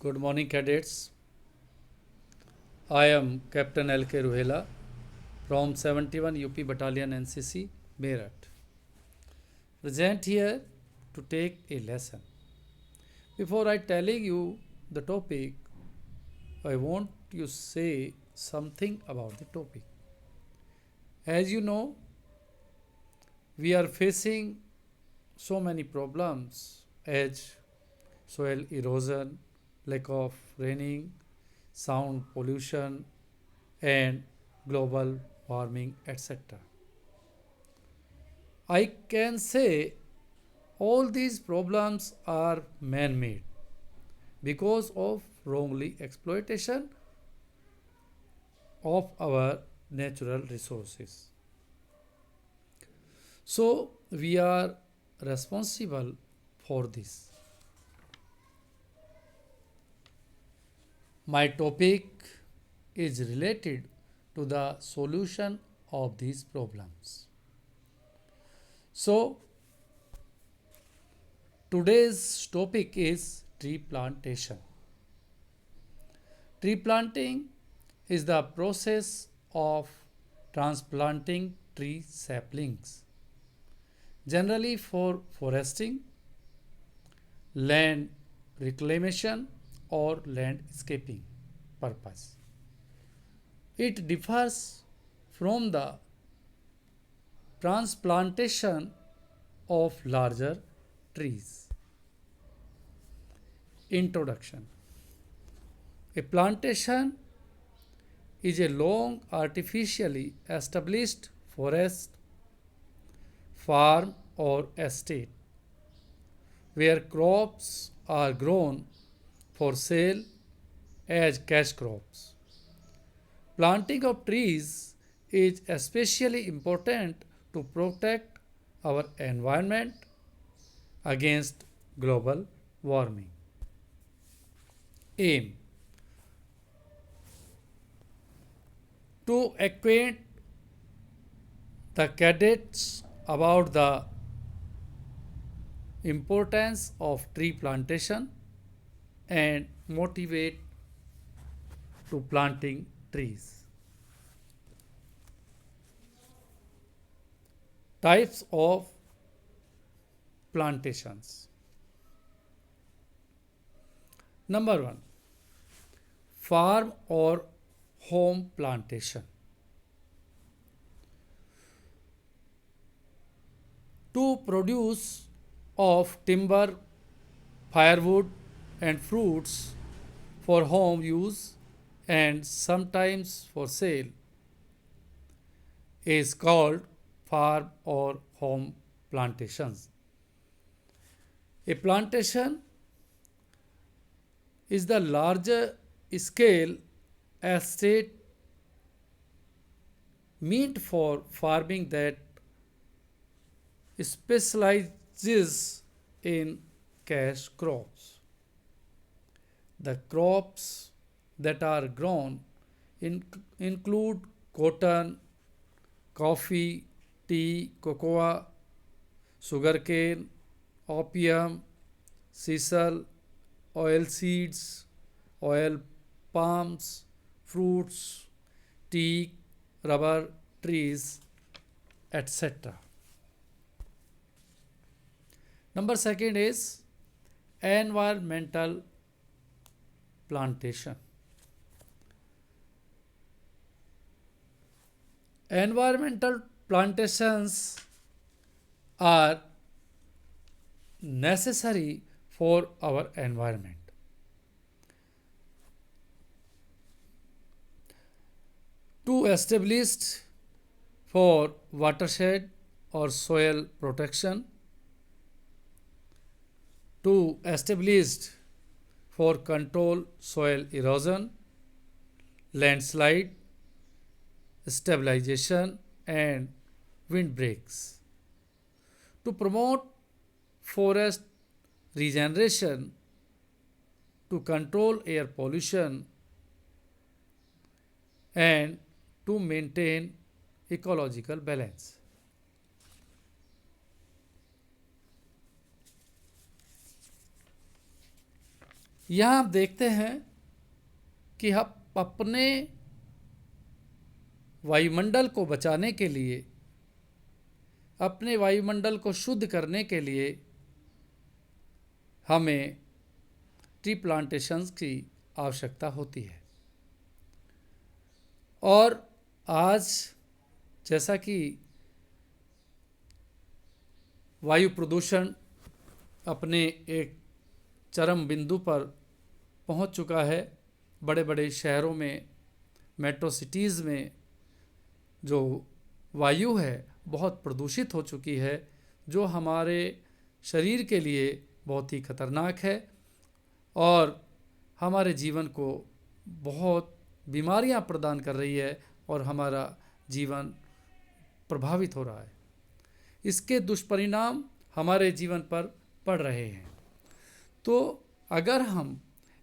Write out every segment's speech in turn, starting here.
Good morning, cadets. I am Captain L.K. Ruhela from 71 UP Battalion NCC, Meerut. Present here to take a lesson. Before I telling you the topic, I want to say something about the topic. As you know, we are facing so many problems as soil erosion, lack of raining, sound pollution, and global warming, etc. I can say all these problems are man made because of wrongly exploitation of our natural resources. So, we are responsible for this. My topic is related to the solution of these problems. So, today's topic is tree plantation. Tree planting is the process of transplanting tree saplings, generally for foresting, land reclamation, or landscaping purpose. It differs from the transplantation of larger trees. Introduction. A plantation is a long artificially established forest, farm, or estate where crops are grown for sale as cash crops. Planting of trees is especially important to protect our environment against global warming. Aim to acquaint the cadets about the importance of tree plantation and motivate to planting trees. Types of plantations. Number 1, farm or home plantation. To produce of timber, firewood, and fruits for home use and sometimes for sale is called farm or home plantations. A plantation is the larger scale estate meant for farming that specializes in cash crops. The crops that are grown include cotton, coffee, tea, cocoa, sugarcane, opium, sisal, oil seeds, oil palms, fruits, tea, rubber trees, etc. Number second is environmental plantation. Environmental plantations are necessary for our environment. To establish for watershed or soil protection, to established for control soil erosion, landslide, stabilization, and windbreaks. To promote forest regeneration, to control air pollution, and to maintain ecological balance. यहाँ हम देखते हैं कि हम अपने वायुमंडल को बचाने के लिए, अपने वायुमंडल को शुद्ध करने के लिए हमें ट्री प्लांटेशंस की आवश्यकता होती है। और आज जैसा कि वायु प्रदूषण अपने एक चरम बिंदु पर पहुंच चुका है, बड़े बड़े शहरों में, मेट्रो सिटीज़ में जो वायु है बहुत प्रदूषित हो चुकी है, जो हमारे शरीर के लिए बहुत ही खतरनाक है और हमारे जीवन को बहुत बीमारियां प्रदान कर रही है और हमारा जीवन प्रभावित हो रहा है। इसके दुष्परिणाम हमारे जीवन पर पड़ रहे हैं। तो अगर हम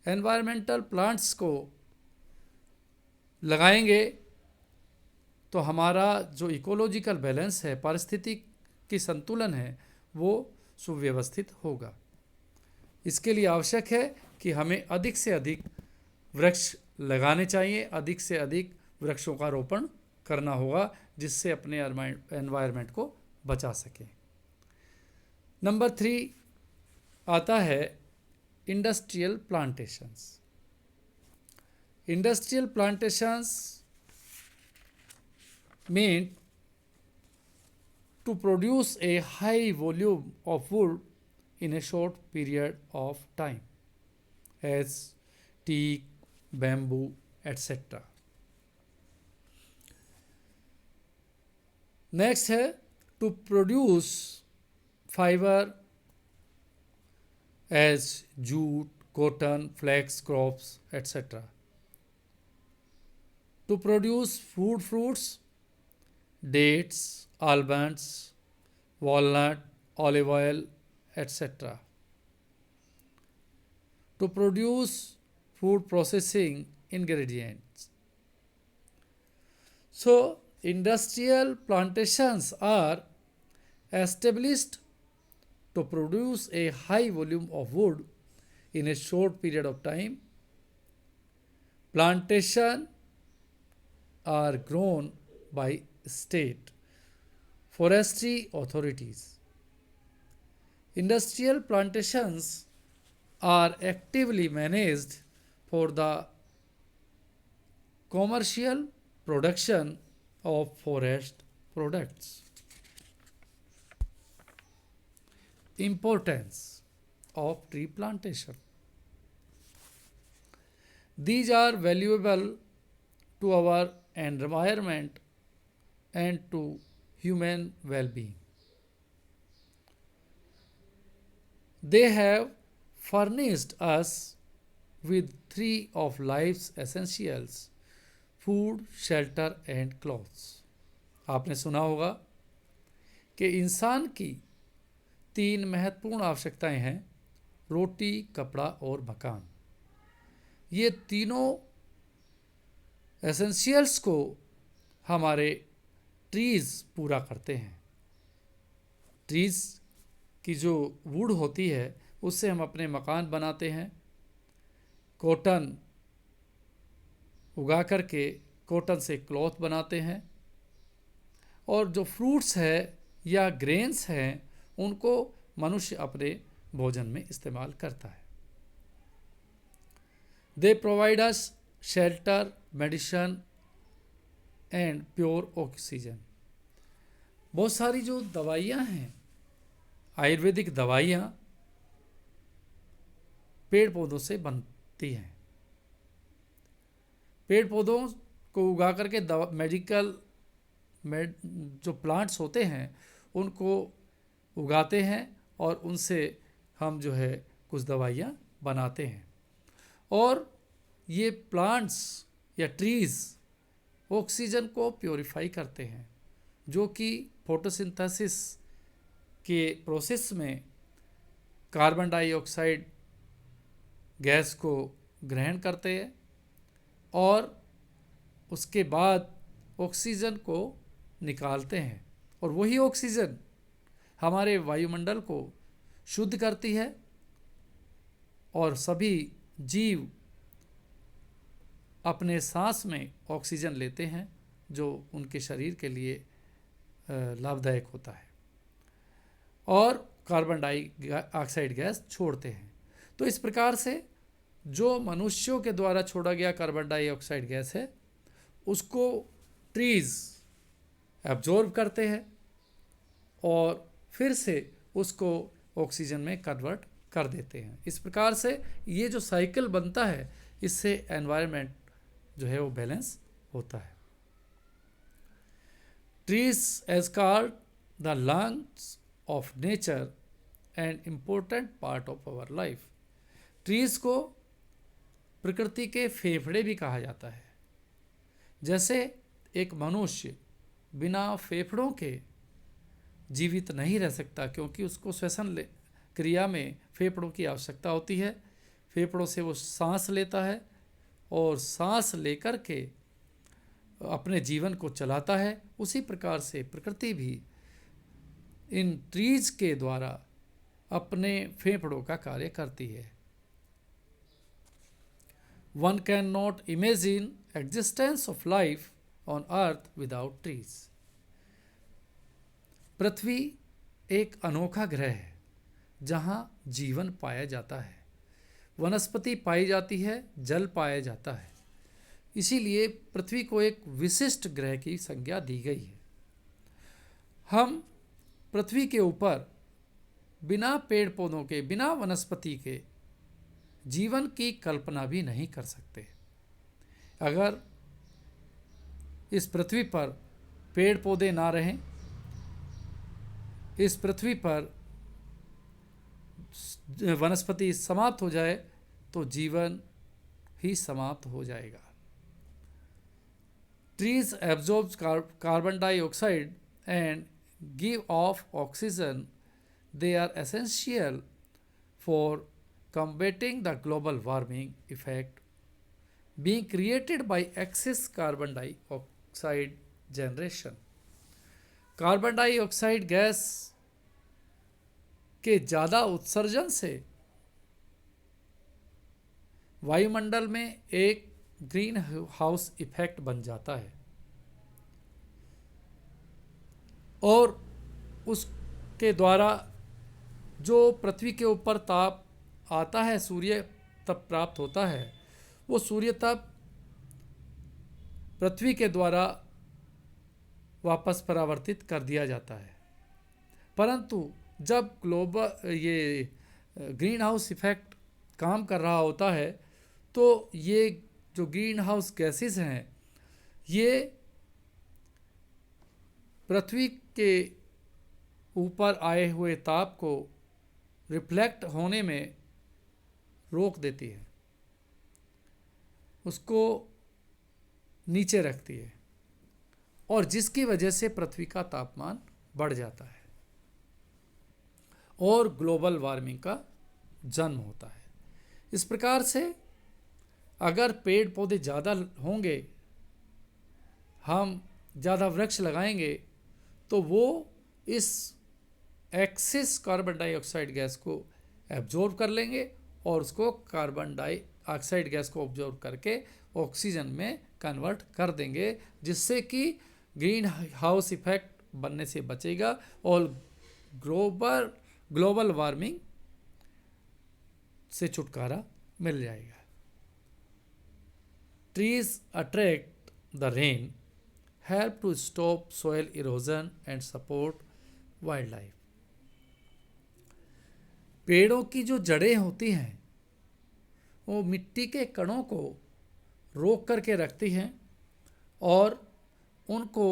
एनवायरमेंटल प्लांट्स को लगाएंगे तो हमारा जो इकोलॉजिकल बैलेंस है, पारिस्थितिकी संतुलन है, वो सुव्यवस्थित होगा। इसके लिए आवश्यक है कि हमें अधिक से अधिक वृक्ष लगाने चाहिए, अधिक से अधिक वृक्षों का रोपण करना होगा, जिससे अपने एनवायरनमेंट को बचा सकें। नंबर 3 आता है industrial plantations. Industrial plantations meant to produce a high volume of wood in a short period of time, as teak, bamboo, etc. Next है to produce fiber as jute, cotton, flax crops, etc. To produce food fruits, dates, almonds, walnut, olive oil, etc. To produce food processing ingredients. So, industrial plantations are established to produce a high volume of wood in a short period of time. Plantations are grown by state forestry authorities. Industrial plantations are actively managed for the commercial production of forest products. Importance of tree plantation. These are valuable to our environment and to human well-being. They have furnished us with 3 of life's essentials: food, shelter and clothes. आपने सुना होगा कि इंसान की 3 महत्वपूर्ण आवश्यकताएं हैं: रोटी, कपड़ा और मकान। ये तीनों एसेंशियल्स को हमारे ट्रीज़ पूरा करते हैं। ट्रीज़ की जो वुड होती है उससे हम अपने मकान बनाते हैं। कॉटन उगा करके कॉटन से क्लॉथ बनाते हैं, और जो फ्रूट्स है या ग्रेन्स हैं उनको मनुष्य अपने भोजन में इस्तेमाल करता है। They provide us shelter, medicine and pure oxygen. बहुत सारी जो दवाइयाँ हैं, आयुर्वेदिक दवाइयाँ पेड़ पौधों से बनती हैं। पेड़ पौधों को उगा करके जो प्लांट्स होते हैं उनको उगाते हैं और उनसे हम जो है कुछ दवाइयाँ बनाते हैं। और ये प्लांट्स या ट्रीज़ ऑक्सीजन को प्योरीफाई करते हैं, जो कि फोटोसिंथेसिस के प्रोसेस में कार्बन डाइऑक्साइड गैस को ग्रहण करते हैं और उसके बाद ऑक्सीजन को निकालते हैं, और वही ऑक्सीजन हमारे वायुमंडल को शुद्ध करती है और सभी जीव अपने सांस में ऑक्सीजन लेते हैं जो उनके शरीर के लिए लाभदायक होता है, और कार्बन डाइऑक्साइड गैस छोड़ते हैं। तो इस प्रकार से जो मनुष्यों के द्वारा छोड़ा गया कार्बन डाइऑक्साइड गैस है उसको ट्रीज एब्जॉर्ब करते हैं और फिर से उसको ऑक्सीजन में कन्वर्ट कर देते हैं। इस प्रकार से ये जो साइकिल बनता है इससे एनवायरनमेंट जो है वो बैलेंस होता है। Trees as called the lungs of nature and important part of our life. Trees को प्रकृति के फेफड़े भी कहा जाता है। जैसे एक मनुष्य बिना फेफड़ों के जीवित नहीं रह सकता, क्योंकि उसको श्वसन क्रिया में फेफड़ों की आवश्यकता होती है। फेफड़ों से वो सांस लेता है और सांस लेकर के अपने जीवन को चलाता है। उसी प्रकार से प्रकृति भी इन ट्रीज के द्वारा अपने फेफड़ों का कार्य करती है। One cannot imagine existence of life on earth without trees. पृथ्वी एक अनोखा ग्रह है जहाँ जीवन पाया जाता है, वनस्पति पाई जाती है, जल पाया जाता है। इसीलिए पृथ्वी को एक विशिष्ट ग्रह की संज्ञा दी गई है। हम पृथ्वी के ऊपर बिना पेड़ पौधों के, बिना वनस्पति के जीवन की कल्पना भी नहीं कर सकते। अगर इस पृथ्वी पर पेड़ पौधे ना रहें, इस पृथ्वी पर वनस्पति समाप्त हो जाए तो जीवन ही समाप्त हो जाएगा। Trees absorb carbon dioxide and give of oxygen. They are essential for combating the global warming effect being created by excess carbon dioxide generation. Carbon dioxide gas के ज़्यादा उत्सर्जन से वायुमंडल में एक ग्रीन हाउस इफेक्ट बन जाता है और उसके द्वारा जो पृथ्वी के ऊपर ताप आता है, सूर्य तप प्राप्त होता है, वो सूर्य तप पृथ्वी के द्वारा वापस परावर्तित कर दिया जाता है। परंतु जब ये ग्रीन हाउस इफेक्ट काम कर रहा होता है तो ये जो ग्रीन हाउस गैसेस हैं ये पृथ्वी के ऊपर आए हुए ताप को रिफ्लेक्ट होने में रोक देती है, उसको नीचे रखती है, और जिसकी वजह से पृथ्वी का तापमान बढ़ जाता है और ग्लोबल वार्मिंग का जन्म होता है। इस प्रकार से अगर पेड़ पौधे ज़्यादा होंगे, हम ज़्यादा वृक्ष लगाएंगे, तो वो इस एक्सेस कार्बन डाइऑक्साइड गैस को एब्जॉर्ब कर लेंगे और उसको कार्बन डाइऑक्साइड गैस को एब्जॉर्ब करके ऑक्सीजन में कन्वर्ट कर देंगे, जिससे कि ग्रीन हाउस इफेक्ट बनने से बचेगा और ग्लोबल वार्मिंग से छुटकारा मिल जाएगा। Trees attract the rain, help to stop soil erosion and support wildlife. पेड़ों की जो जड़ें होती हैं वो मिट्टी के कणों को रोक करके रखती हैं और उनको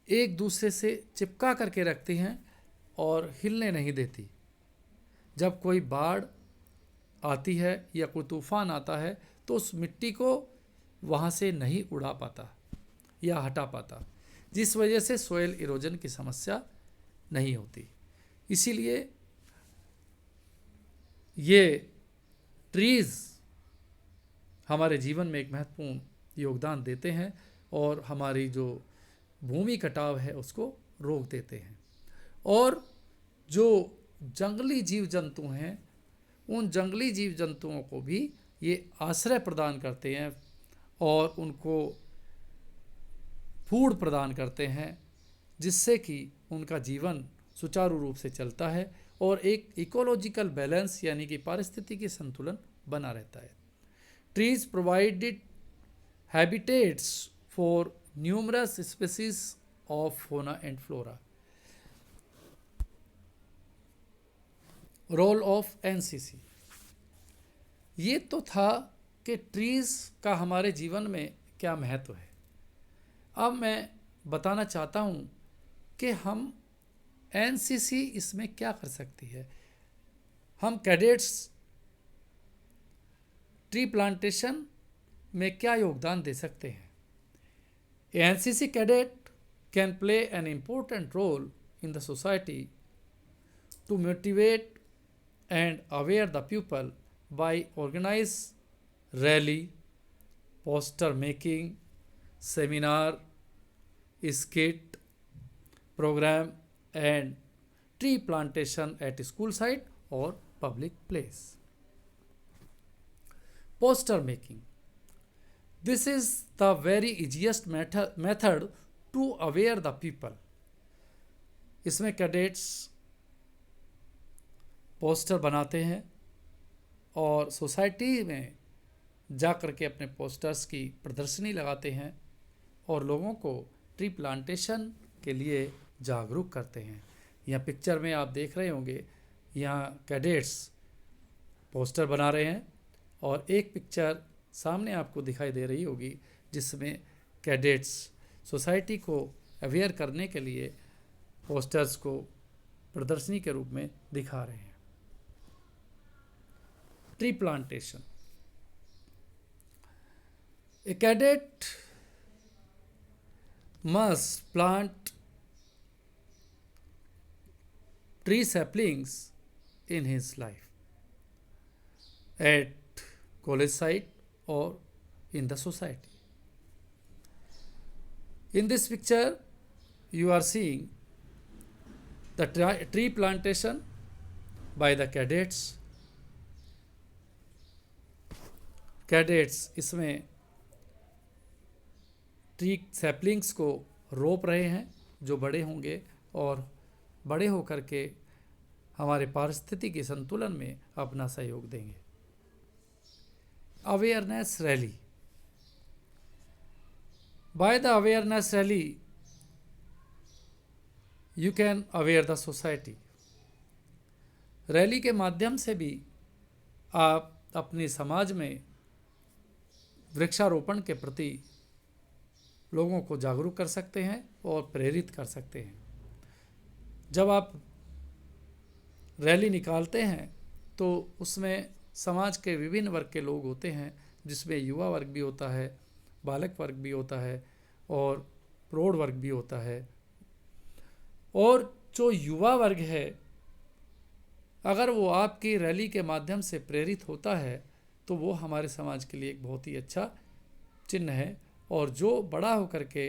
एक दूसरे से चिपका करके रखती हैं और हिलने नहीं देती। जब कोई बाढ़ आती है या कोई तूफान आता है तो उस मिट्टी को वहाँ से नहीं उड़ा पाता या हटा पाता, जिस वजह से सोयल इरोजन की समस्या नहीं होती। इसीलिए ये ट्रीज़ हमारे जीवन में एक महत्वपूर्ण योगदान देते हैं और हमारी जो भूमि कटाव है उसको रोक देते हैं। और जो जंगली जीव जंतु हैं उन जंगली जीव जंतुओं को भी ये आश्रय प्रदान करते हैं और उनको फूड प्रदान करते हैं, जिससे कि उनका जीवन सुचारू रूप से चलता है और एक इकोलॉजिकल बैलेंस यानी कि पारिस्थितिकी संतुलन बना रहता है। Trees provided habitats for numerous species of fauna and flora. Role of NCC, ये तो था कि ट्रीज का हमारे जीवन में क्या महत्व है। अब मैं बताना चाहता हूँ कि हम एनसीसी इसमें क्या कर सकती है। हम कैडेट्स ट्री प्लांटेशन में क्या योगदान दे सकते हैं। NCC cadet can play an important role in the society to motivate and aware the people by organize rally, poster making, seminar, skit, program and tree plantation at school site or public place. Poster making. This is the very easiest method to aware the people. इसमें cadets poster बनाते हैं और society में जा कर के अपने posters की प्रदर्शनी लगाते हैं और लोगों को ट्री प्लांटेशन के लिए जागरूक करते हैं। यहाँ पिक्चर में आप देख रहे होंगे, यहाँ कैडेट्स पोस्टर बना रहे हैं और एक पिक्चर सामने आपको दिखाई दे रही होगी जिसमें कैडेट्स सोसाइटी को अवेयर करने के लिए पोस्टर्स को प्रदर्शनी के रूप में दिखा रहे हैं। Tree plantation. A cadet must plant tree saplings in his life at college site or in the society. In this picture, you are seeing the tree plantation by the cadets. Cadets इसमें tree saplings को रोप रहे हैं जो बड़े होंगे और बड़े होकर के हमारे पारिस्थितिकी संतुलन में अपना सहयोग देंगे। Awareness rally. By the awareness rally you can aware the society. Rally के माध्यम से भी आप अपने समाज में वृक्षारोपण के प्रति लोगों को जागरूक कर सकते हैं और प्रेरित कर सकते हैं। जब आप रैली निकालते हैं तो उसमें समाज के विभिन्न वर्ग के लोग होते हैं, जिसमें युवा वर्ग भी होता है, बालक वर्ग भी होता है और प्रौढ़ वर्ग भी होता है। और जो युवा वर्ग है, अगर वो आपकी रैली के माध्यम से प्रेरित होता है तो वो हमारे समाज के लिए एक बहुत ही अच्छा चिन्ह है। और जो बड़ा होकर के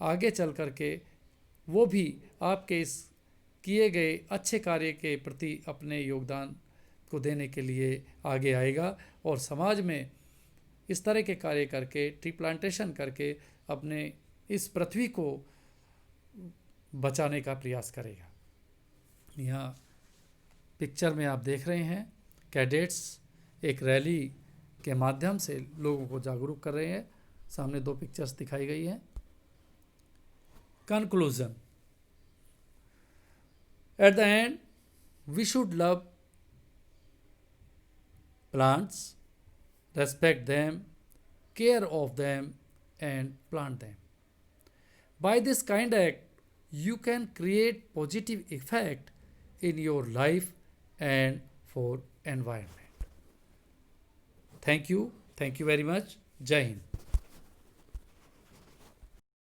आगे चल कर के वो भी आपके इस किए गए अच्छे कार्य के प्रति अपने योगदान को देने के लिए आगे आएगा और समाज में इस तरह के कार्य करके ट्री प्लांटेशन करके अपने इस पृथ्वी को बचाने का प्रयास करेगा। यहाँ पिक्चर में आप देख रहे हैं कैडेट्स एक रैली के माध्यम से लोगों को जागरूक कर रहे हैं। सामने दो पिक्चर्स दिखाई गई हैं। Conclusion. At the end we should love plants, respect them, care of them and plant them. By this kind act, you can create positive effect in your life and for environment. Thank you very much. Jai Hind.